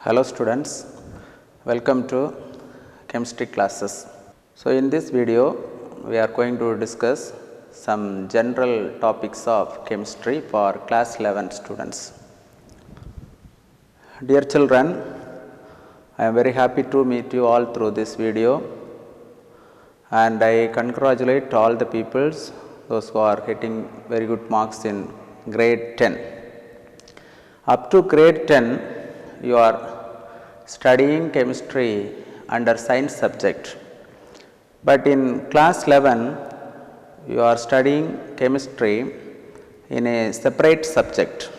Hello students, welcome to chemistry classes. So in this video we are going to discuss some general topics of chemistry for class 11 students. Dear children, I am very happy to meet you all through this video, and I congratulate all the peoples, those who are getting very good marks in grade 10. Up to grade 10 you are studying chemistry under science subject, but in class 11 you are studying chemistry in a separate subject.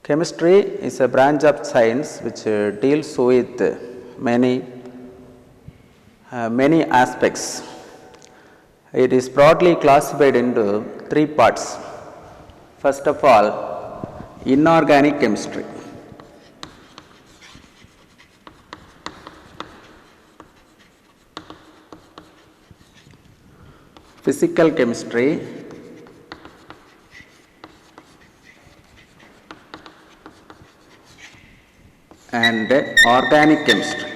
Chemistry is a branch of science which deals with many aspects. It is broadly classified into three parts. First of all, inorganic chemistry. Physical chemistry, and organic chemistry.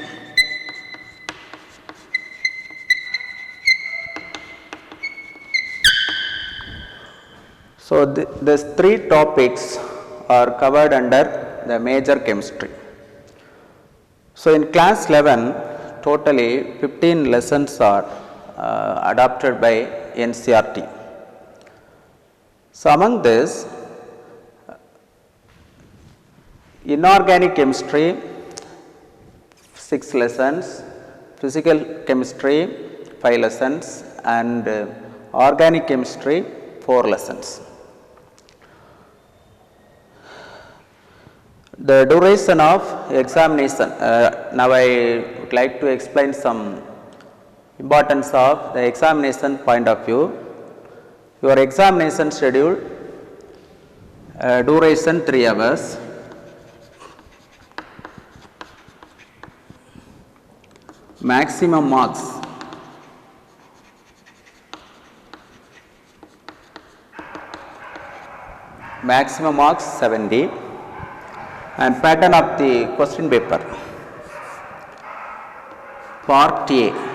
So these three topics are covered under the major chemistry. So in class 11 totally 15 lessons are adopted by NCERT. So among this, inorganic chemistry 6 lessons, physical chemistry 5 lessons, and organic chemistry 4 lessons. The duration of examination. Now I would like to explain some importance of the examination point of view. Your examination schedule, duration 3 hours. Maximum marks maximum marks 70, and pattern of the question paper. Part A,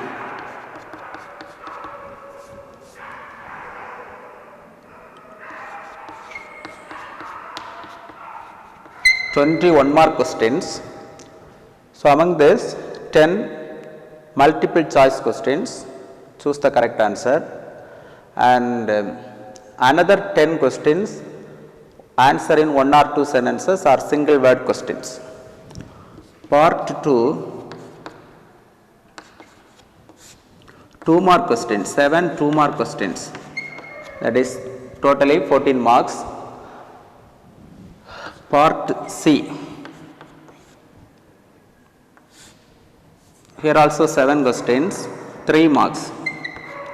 (21 mark questions). So among this 10 multiple choice questions, choose the correct answer, and another 10 questions answer in 1 or 2 sentences or single word questions. Part 2, 2 mark questions, 7 2 mark questions, that is totally 14 marks. Part C, here also 7 questions, 3 marks,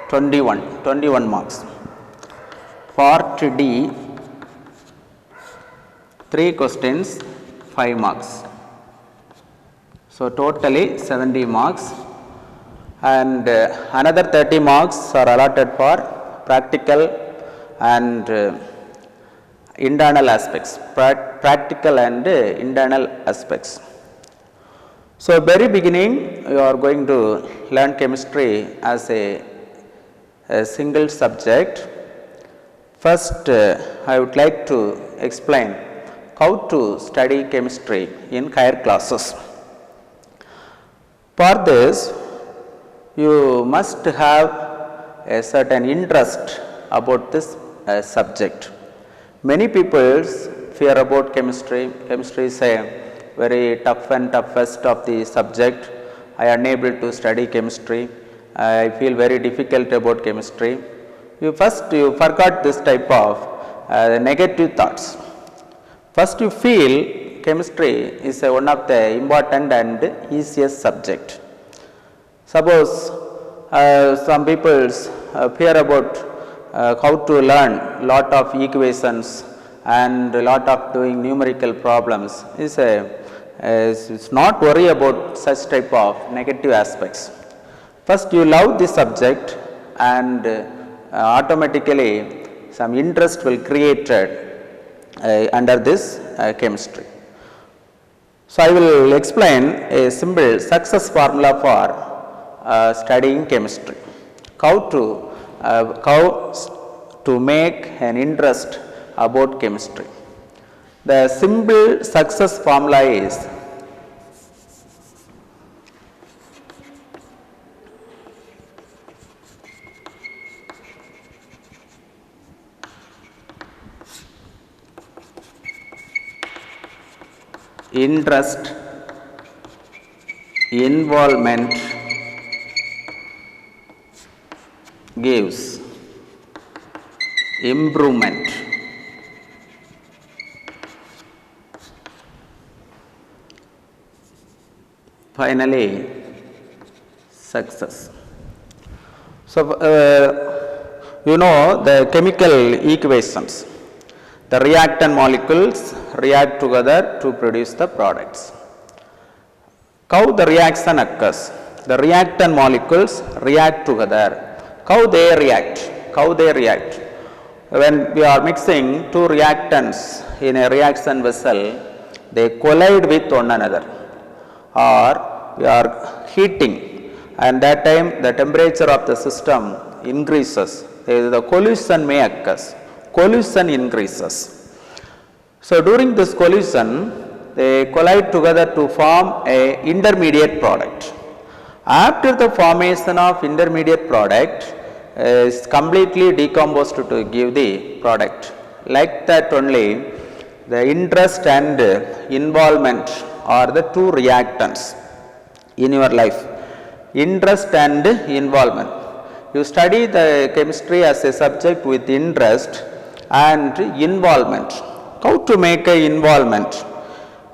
21 marks. Part D, 3 questions, 5 marks. So totally 70 marks, and another 30 marks are allotted for practical and internal aspects. Practical and internal aspects. So very beginning you are going to learn chemistry as a single subject. First I would like to explain how to study chemistry in higher classes. For this you must have a certain interest about this subject. Many people fear about chemistry. Chemistry is a very tough and toughest of the subject. I am unable to study chemistry. I feel very difficult about chemistry. You forgot this type of negative thoughts. First you feel chemistry is one of the important and easiest subject. Suppose some people fear about how to learn lot of equations and a lot of doing numerical problems. Is not worry about such type of negative aspects. First you love the subject, and automatically some interest will created under this chemistry. So, I will explain a simple success formula for studying chemistry. How to make an interest about chemistry. The simple success formula is interest, involvement gives improvement. Finally, success. So, you know the chemical equations. The reactant molecules react together to produce the products. How the reaction occurs? The reactant molecules react together. How they react? How they react? When we are mixing two reactants in a reaction vessel, they collide with one another, or we are heating, and that time the temperature of the system increases. The collision may occur. Collision increases. So, during this collision, they collide together to form a intermediate product. After the formation of intermediate product, is completely decomposed to give the product. Like that only, the interest and involvement are the two reactants in your life. Interest and involvement. You study the chemistry as a subject with interest and involvement. How to make a involvement?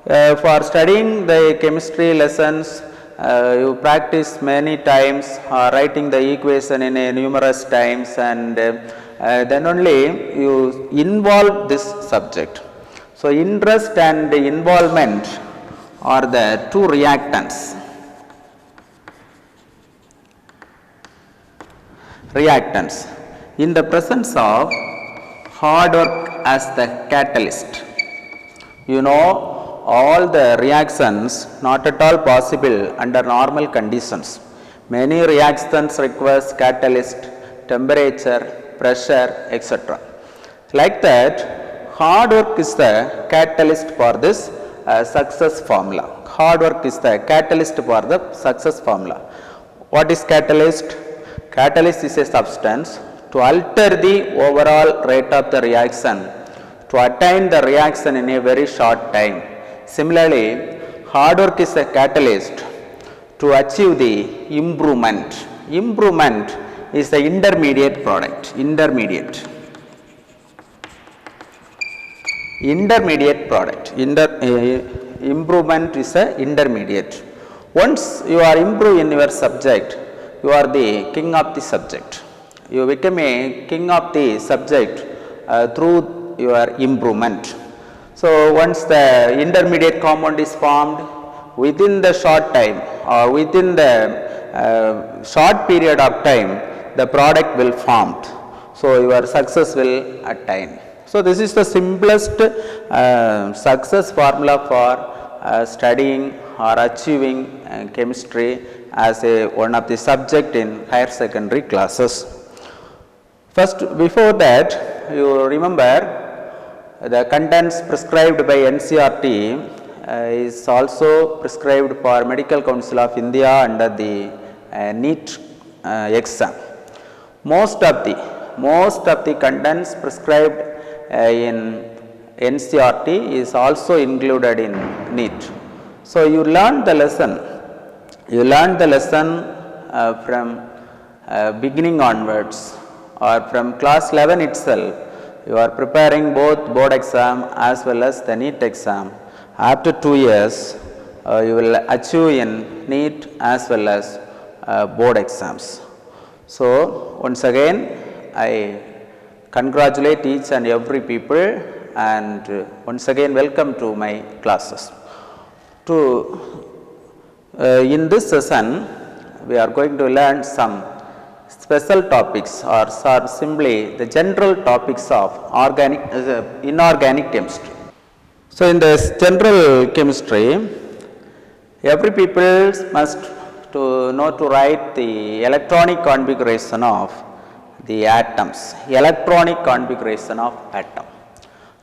For studying the chemistry lessons, you practice many times writing the equation in a numerous times, and then only you involve this subject. So, interest and involvement are the two reactants. Reactants in the presence of hard work as the catalyst. You know, all the reactions not at all possible under normal conditions. Many reactions requires catalyst, temperature, pressure, etc. Like that, hard work is the catalyst for this success formula. Hard work is the catalyst for the success formula. What is catalyst? Catalyst is a substance to alter the overall rate of the reaction to attain the reaction in a very short time. Similarly, hard work is a catalyst to achieve the improvement. Improvement is the intermediate product. Intermediate product. Improvement is a intermediate. Once you are improved in your subject, you are the king of the subject. You become a king of the subject through your improvement. So, once the intermediate compound is formed, within the short time or within the short period of time, the product will formed. So, your success will attain. So, this is the simplest success formula for studying or achieving chemistry as one of the subject in higher secondary classes. First, before that, you remember the contents prescribed by NCERT is also prescribed for Medical Council of India under the NEET exam. Most of the contents prescribed in NCERT is also included in NEET. So, you learn the lesson. From beginning onwards, or from class 11 itself. You are preparing both board exam as well as the NEET exam. After 2 years, you will achieve in NEET as well as board exams. So, once again, I congratulate each and every people, and once again welcome to my classes. In this session, we are going to learn some special topics or simply the general topics of inorganic chemistry. So, in this general chemistry, Every people must to know to write the electronic configuration of the atoms, electronic configuration of atom.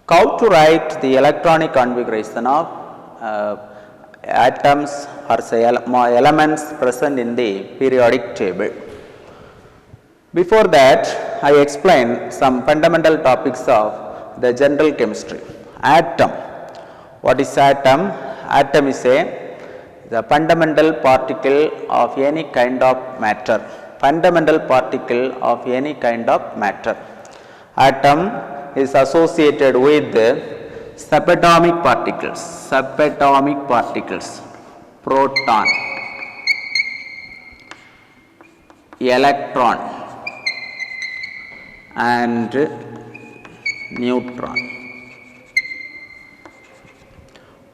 How to write the electronic configuration of atoms or say elements present in the periodic table. Before that, I explain some fundamental topics of the general chemistry. Atom. What is atom? Atom is the fundamental particle of any kind of matter. Fundamental particle of any kind of matter. Atom is associated with subatomic particles. Subatomic particles. Proton, electron, and neutron.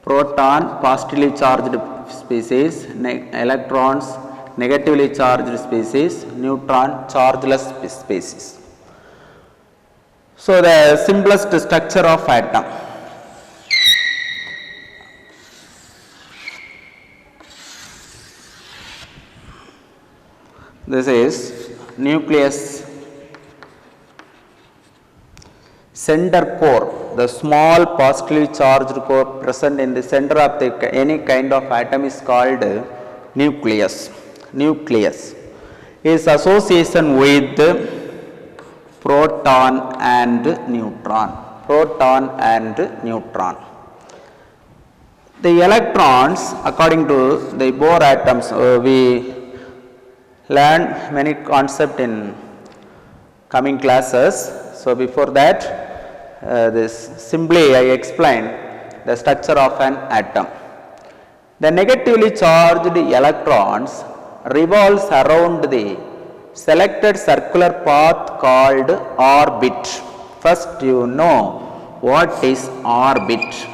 Proton, positively charged species, electrons, negatively charged species, neutron, chargeless species. So, the simplest structure of atom. This is nucleus, center core, the small positively charged core present in the center of any kind of atom is called nucleus. Nucleus is association with proton and neutron. Proton and neutron. The electrons, according to the Bohr atoms, we learn many concepts in coming classes. So, before that, this simply I explain the structure of an atom. The negatively charged electrons revolves around the selected circular path called orbit. First, you know what is orbit.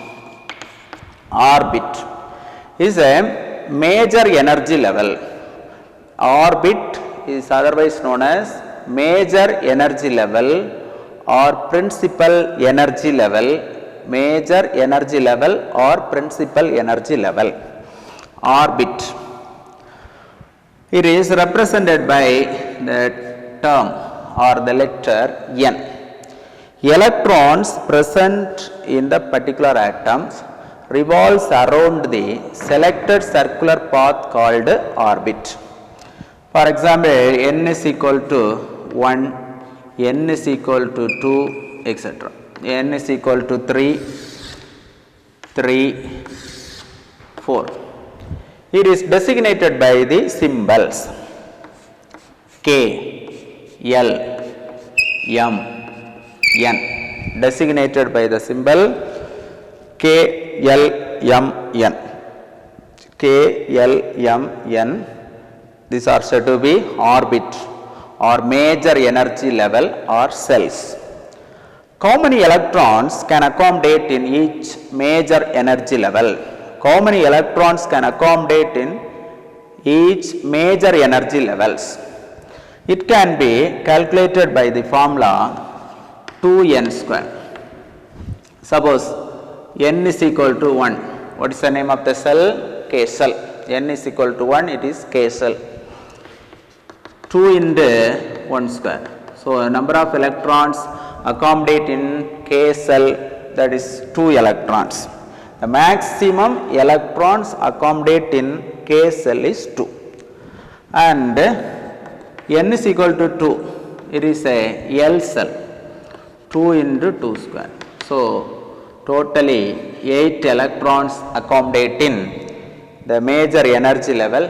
Orbit is a major energy level. Orbit is otherwise known as major energy level or principal energy level, major energy level or principal energy level. Orbit. It is represented by the term or the letter N. Electrons present in the particular atoms revolves around the selected circular path called orbit. For example, N is equal to 1, N is equal to 2, etc. N is equal to 3, 3, 4. It is designated by the symbols K, L, M, N. Designated by the symbol K, L, M, N. K, L, M, N. These are said to be orbit or major energy level or cells. How many electrons can accommodate in each major energy level? How many electrons can accommodate in each major energy levels? It can be calculated by the formula 2n square. Suppose n is equal to 1. What is the name of the cell? K cell. N is equal to 1, it is K cell. 2 into 1 square. So, number of electrons accommodate in K cell, that is 2 electrons. The maximum electrons accommodate in K cell is 2. And N is equal to 2. It is a L cell. 2 into 2 square. So, totally 8 electrons accommodate in the major energy level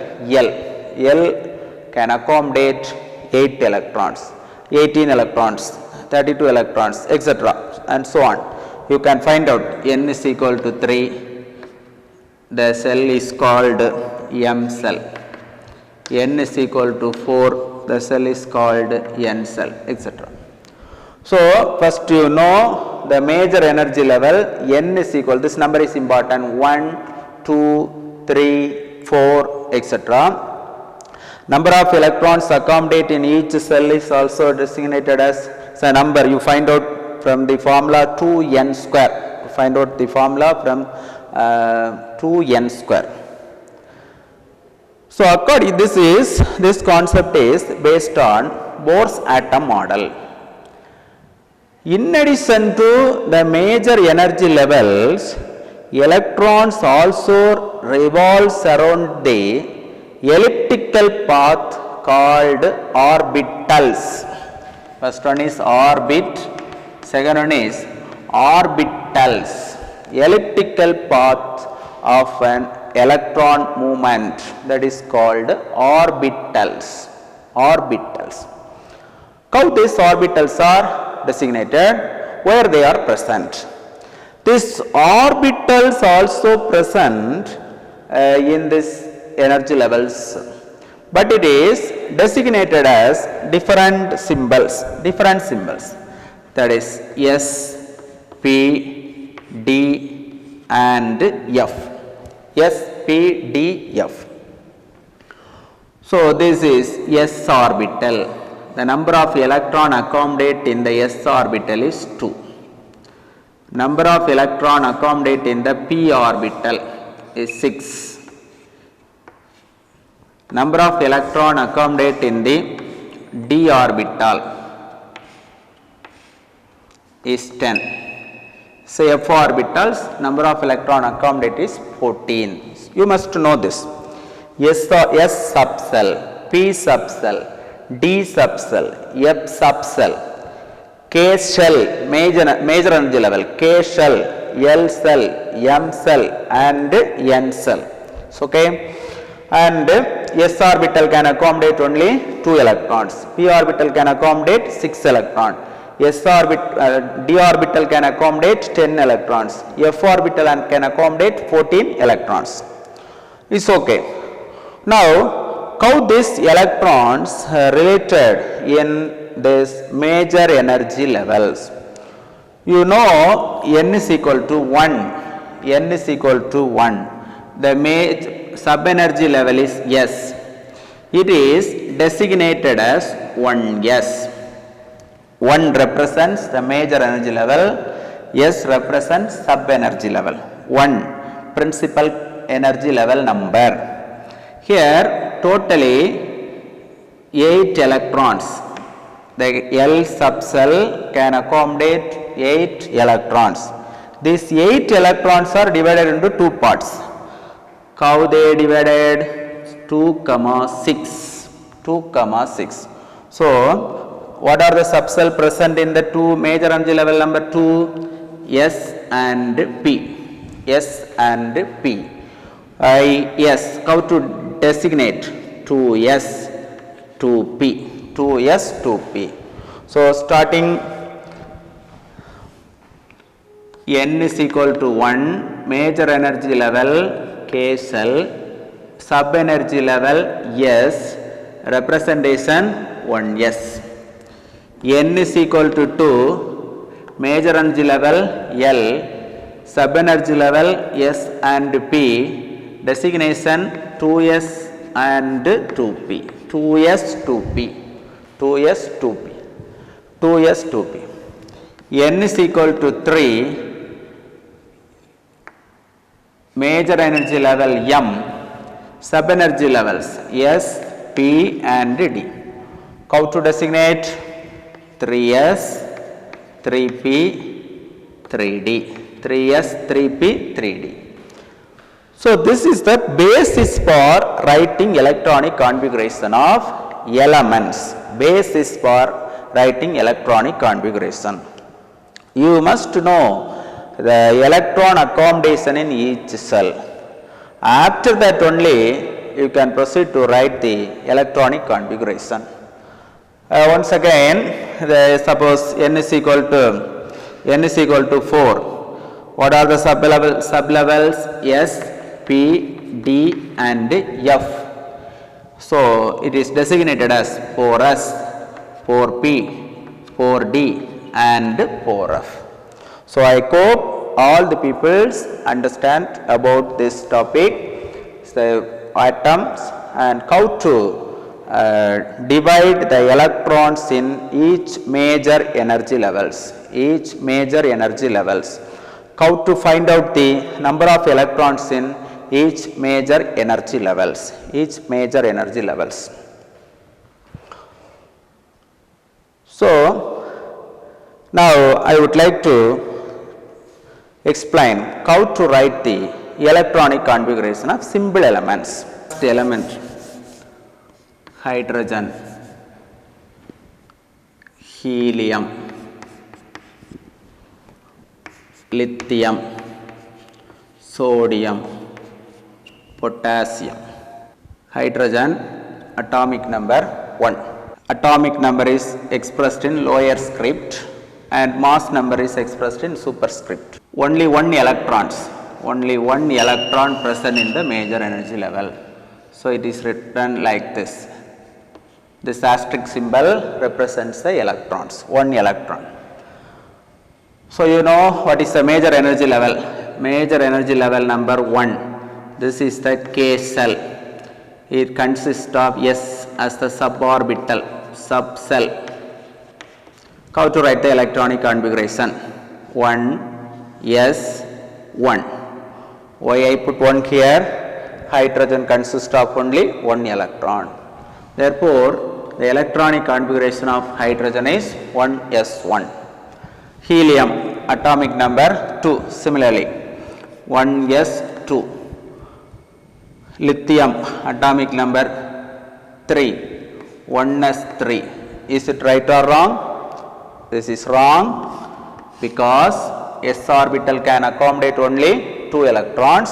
L. L can accommodate 8 electrons, 18 electrons, 32 electrons, etc. and so on. You can find out N is equal to 3, the cell is called M cell. N is equal to 4, the cell is called N cell, etc. So, first you know the major energy level N is equal, this number is important, 1, 2, 3, 4, etc. Number of electrons accommodate in each cell is also designated as a number. You find out from the formula 2n square. Find out the formula from 2n square. So according this concept is based on Bohr's atom model. In addition to the major energy levels, electrons also revolves around the elliptical path called orbitals. First one is orbit, second one is orbitals, elliptical path of an electron movement, that is called orbitals. Orbitals. How these orbitals are designated, where they are present. These orbitals also present in this energy levels, but it is designated as different symbols, that is S, P, D and F. S, P, D, F. So this is S orbital. The number of electron accommodate in the S orbital is 2. Number of electron accommodate in the P orbital is 6. Number of electron accommodate in the D orbital is 10. So F orbitals, number of electron accommodate is 14. You must know this. S subcell, P subcell, D subcell, F subcell, K shell, major energy level, K shell, L cell, M cell and N cell. So, okay. And S orbital can accommodate only 2 electrons, P orbital can accommodate 6 electrons, D orbital can accommodate 10 electrons, F orbital can accommodate 14 electrons. It's okay. Now, how these electrons related in this major energy levels? You know n is equal to 1. N is equal to 1. The sub energy level is S. It is designated as 1S. 1 represents the major energy level, S represents sub energy level. 1 principal energy level number. Here totally 8 electrons. The L subcell can accommodate 8 electrons. These 8 electrons are divided into 2 parts. How they divided? 2,6. 2,6. So what are the subcell present in the 2 major energy level number 2? S and P. S and P. Yes, how to designate? 2S, 2P. 2S, 2P. So starting N is equal to 1, major energy level K cell, sub energy level S, representation 1S. N is equal to 2, major energy level L, sub energy level S and P, designation 2S and 2P. 2S, 2P. 2S, 2P. 2S, 2P. N is equal to 3, major energy level M, sub energy levels S, P and D. How to designate? 3S, 3P, 3D. 3S, 3P, 3D. So this is the basis for writing electronic configuration of elements. Basis for writing electronic configuration. You must know the electron accommodation in each cell. After that only you can proceed to write the electronic configuration. Once again, suppose n is equal to 4. What are the sublevels? S, P, D and F. So it is designated as 4S, 4P, 4D and 4F. So I hope all the peoples understand about this topic, the atoms and how to divide the electrons in each major energy levels. How to find out the number of electrons in each major energy levels, each major energy levels. So now I would like to explain how to write the electronic configuration of simple elements. First element, hydrogen, helium, lithium, sodium, potassium. Hydrogen, atomic number 1. Atomic number is expressed in lower script and mass number is expressed in superscript. Only one electron present in the major energy level. So it is written like this. This asterisk symbol represents the electrons, one electron. So you know what is the major energy level? Major energy level number 1. This is the K cell. It consists of S as the suborbital, subcell. How to write the electronic configuration? 1 S 1. Why I put 1 here? Hydrogen consists of only 1 electron. Therefore, the electronic configuration of hydrogen is 1s1. Helium, atomic number 2, similarly 1s2. Lithium, atomic number 3, 1s3. Is it right or wrong? This is wrong because s orbital can accommodate only 2 electrons.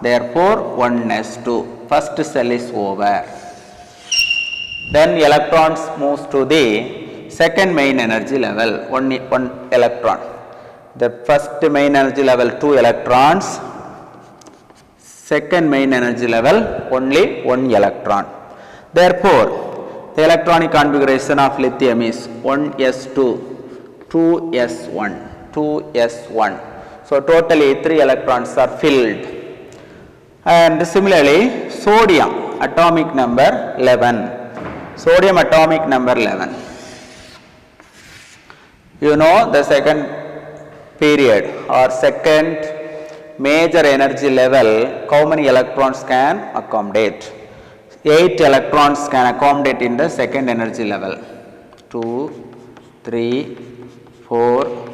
Therefore, 1s2. First cell is over. Then electrons moves to the second main energy level, one electron. The first main energy level 2 electrons, second main energy level only 1 electron. Therefore, the electronic configuration of lithium is 1s2, 2s1, 2s1. So totally 3 electrons are filled. And similarly, sodium, atomic number 11. Sodium atomic number 11. You know the second period or second major energy level, how many electrons can accommodate? 8 electrons can accommodate in the second energy level. 2, 3, 4,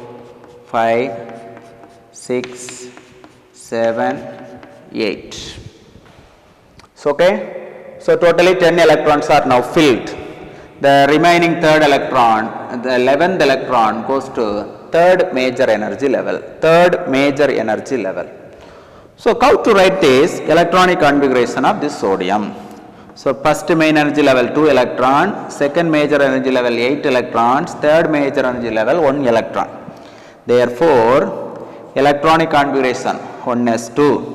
5, 6, 7, 8. So, okay. So, totally 10 electrons are now filled. The remaining third electron, the 11th electron goes to third major energy level. Third major energy level. So, how to write this electronic configuration of this sodium? So, first main energy level 2 electron, second major energy level 8 electrons, third major energy level 1 electron. Therefore, electronic configuration 1s2,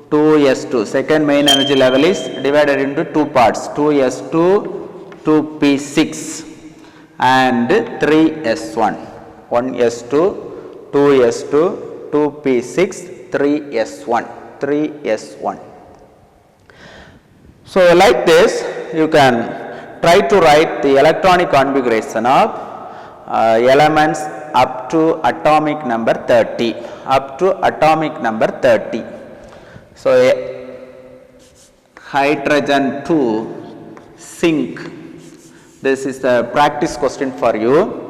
2s2. Second main energy level is divided into 2 parts, 2s2, 2p6 and 3s1. 1s2, 2s2, 2p6, 3s1, 3s1. So like this you can try to write the electronic configuration of elements up to atomic number 30, up to atomic number 30. So hydrogen 2 zinc. This is the practice question for you.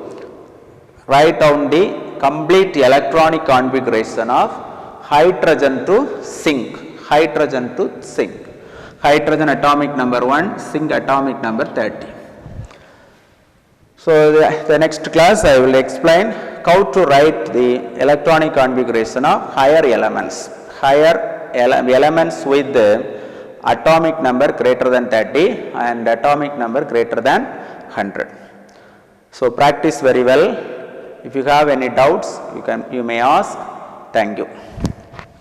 Write down the complete electronic configuration of hydrogen to zinc. Hydrogen to zinc. Hydrogen atomic number 1, zinc atomic number 30. So the next class I will explain how to write the electronic configuration of higher elements. Higher elements with the atomic number greater than 30 and atomic number greater than 100. So practice very well. If you have any doubts, you may ask. Thank you.